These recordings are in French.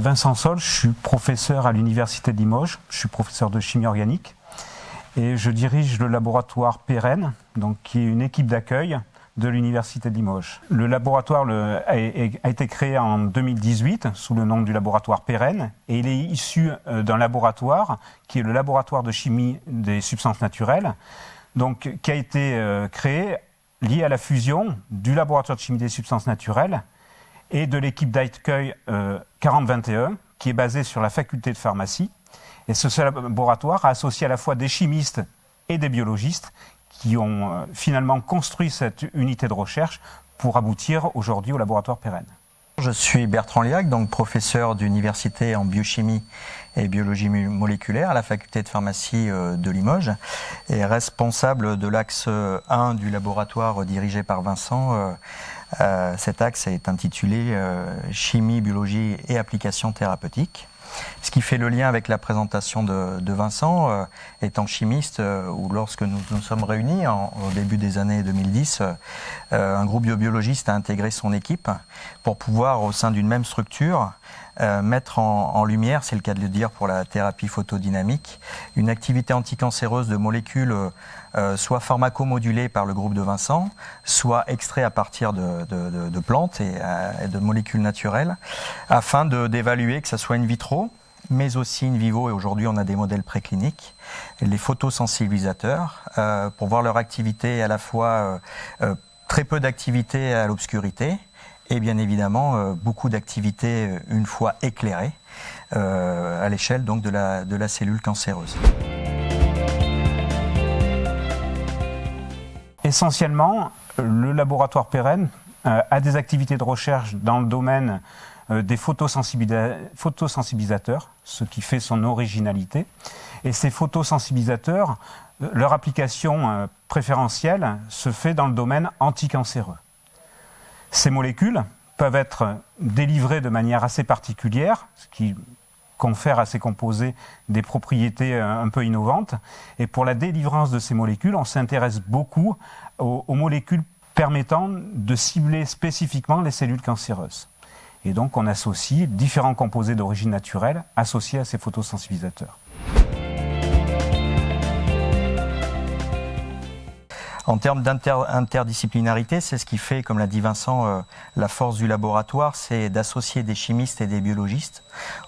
Vincent Sol, je suis professeur à l'Université de Limoges, je suis professeur de chimie organique et je dirige le laboratoire Pérenne, donc, qui est une équipe d'accueil de l'Université de Limoges. Le laboratoire a été créé en 2018 sous le nom du laboratoire Pérenne et il est issu d'un laboratoire qui est le laboratoire de chimie des substances naturelles, donc, qui a été créé lié à la fusion du laboratoire de chimie des substances naturelles et de l'équipe d'accueil 4021, qui est basée sur la faculté de pharmacie. Et ce laboratoire a associé à la fois des chimistes et des biologistes qui ont finalement construit cette unité de recherche pour aboutir aujourd'hui au laboratoire Pérenne. Je suis Bertrand Liac, donc professeur d'université en biochimie et biologie moléculaire à la faculté de pharmacie de Limoges et responsable de l'axe 1 du laboratoire dirigé par Vincent. Cet axe est intitulé Chimie, biologie et applications thérapeutiques. Ce qui fait le lien avec la présentation de Vincent, étant chimiste, où lorsque nous nous sommes réunis au début des années 2010, un groupe de biologistes a intégré son équipe pour pouvoir, au sein d'une même structure, mettre en lumière, c'est le cas de le dire pour la thérapie photodynamique, une activité anticancéreuse de molécules soit pharmacomodulées par le groupe de Vincent, soit extraits à partir de plantes et de molécules naturelles, afin d'évaluer que ce soit in vitro, mais aussi in vivo, et aujourd'hui on a des modèles précliniques, les photosensibilisateurs, pour voir leur activité à la fois très peu d'activité à l'obscurité, et bien évidemment beaucoup d'activité une fois éclairée à l'échelle donc de la cellule cancéreuse. Essentiellement, le laboratoire Pérenne a des activités de recherche dans le domaine des photosensibilisateurs, ce qui fait son originalité. Et ces photosensibilisateurs, leur application préférentielle se fait dans le domaine anticancéreux. Ces molécules peuvent être délivrées de manière assez particulière, ce qui confère à ces composés des propriétés un peu innovantes. Et pour la délivrance de ces molécules, on s'intéresse beaucoup aux molécules permettant de cibler spécifiquement les cellules cancéreuses. Et donc on associe différents composés d'origine naturelle associés à ces photosensibilisateurs. En termes d'interdisciplinarité, c'est ce qui fait, comme l'a dit Vincent, la force du laboratoire, c'est d'associer des chimistes et des biologistes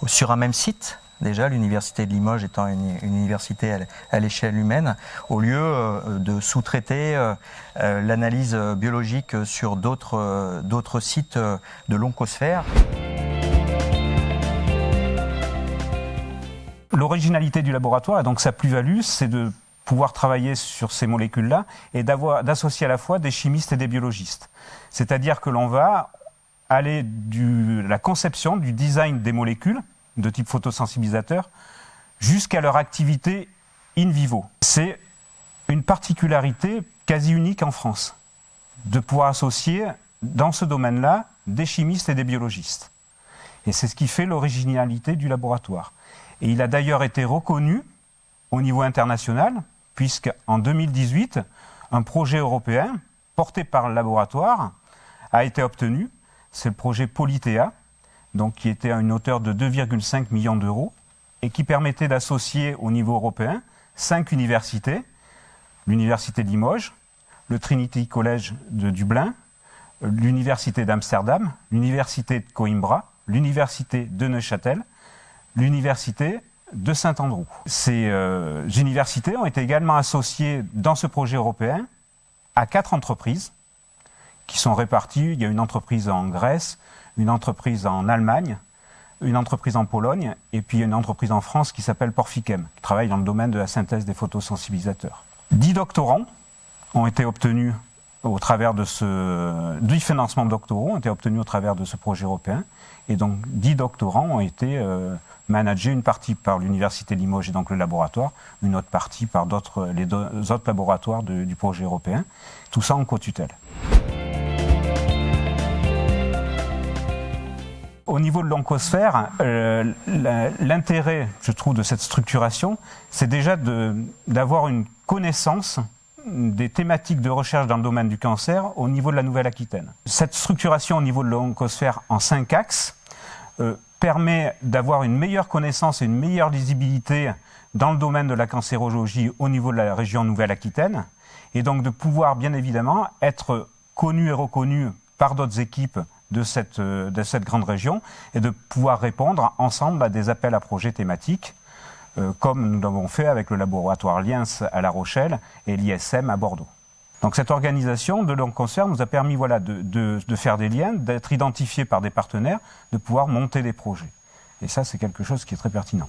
sur un même site. Déjà, l'université de Limoges étant une université à l'échelle humaine, au lieu de sous-traiter l'analyse biologique sur d'autres sites de l'oncosphère. L'originalité du laboratoire, et donc sa plus-value, c'est de pouvoir travailler sur ces molécules-là et d'associer à la fois des chimistes et des biologistes. C'est-à-dire que l'on va aller de la conception, du design des molécules de type photosensibilisateur jusqu'à leur activité in vivo. C'est une particularité quasi unique en France, de pouvoir associer dans ce domaine-là des chimistes et des biologistes. Et c'est ce qui fait l'originalité du laboratoire. Et il a d'ailleurs été reconnu au niveau international, puisqu'en 2018, un projet européen porté par le laboratoire a été obtenu. C'est le projet Polythea, donc qui était à une hauteur de 2,5 millions d'euros et qui permettait d'associer au niveau européen 5 universités, l'Université de Limoges, le Trinity College de Dublin, l'Université d'Amsterdam, l'Université de Coimbra, l'Université de Neuchâtel, l'Université de Saint-Andrew. Ces universités ont été également associées dans ce projet européen à 4 entreprises qui sont réparties. Il y a une entreprise en Grèce, une entreprise en Allemagne, une entreprise en Pologne et puis une entreprise en France qui s'appelle Porphichem, qui travaille dans le domaine de la synthèse des photosensibilisateurs. 10 doctorants ont été obtenus au travers de 10 financements doctoraux ont été obtenus au travers de ce projet européen. Et donc 10 doctorants ont été managés, une partie par l'Université de Limoges et donc le laboratoire, une autre partie par les deux autres laboratoires du projet européen. Tout ça en co-tutelle. Au niveau de l'oncosphère, l'intérêt, je trouve, de cette structuration, c'est déjà d'avoir une connaissance des thématiques de recherche dans le domaine du cancer au niveau de la Nouvelle-Aquitaine. Cette structuration au niveau de l'oncosphère en 5 axes permet d'avoir une meilleure connaissance et une meilleure lisibilité dans le domaine de la cancérologie au niveau de la région Nouvelle-Aquitaine, et donc de pouvoir bien évidemment être connu et reconnu par d'autres équipes de cette grande région, et de pouvoir répondre ensemble à des appels à projets thématiques, comme nous l'avons fait avec le laboratoire Liens à La Rochelle et l'ISM à Bordeaux. Donc cette organisation de Long Concert nous a permis de faire des liens, d'être identifiés par des partenaires, de pouvoir monter des projets. Et ça, c'est quelque chose qui est très pertinent.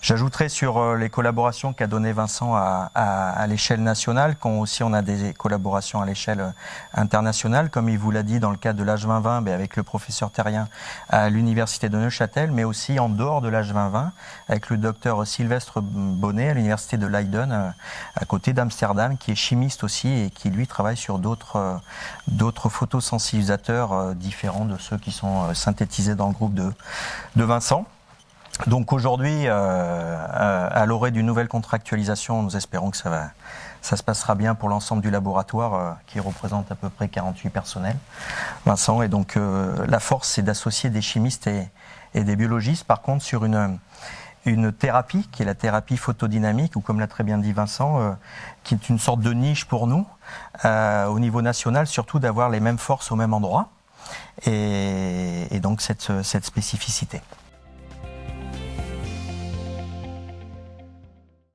J'ajouterai sur les collaborations qu'a donné Vincent à l'échelle nationale, quand aussi on a des collaborations à l'échelle internationale, comme il vous l'a dit dans le cadre de l'H2020, avec le professeur Terrien à l'université de Neuchâtel, mais aussi en dehors de l'H2020, avec le docteur Sylvestre Bonnet à l'université de Leiden, à côté d'Amsterdam, qui est chimiste aussi et qui lui travaille sur d'autres photosensibilisateurs différents de ceux qui sont synthétisés dans le groupe de Vincent. Donc aujourd'hui, à l'orée d'une nouvelle contractualisation, nous espérons que ça se passera bien pour l'ensemble du laboratoire qui représente à peu près 48 personnels. Vincent, et donc la force, c'est d'associer des chimistes et des biologistes. Par contre, sur une thérapie, qui est la thérapie photodynamique, ou comme l'a très bien dit Vincent, qui est une sorte de niche pour nous, au niveau national, surtout d'avoir les mêmes forces au même endroit, et donc cette spécificité.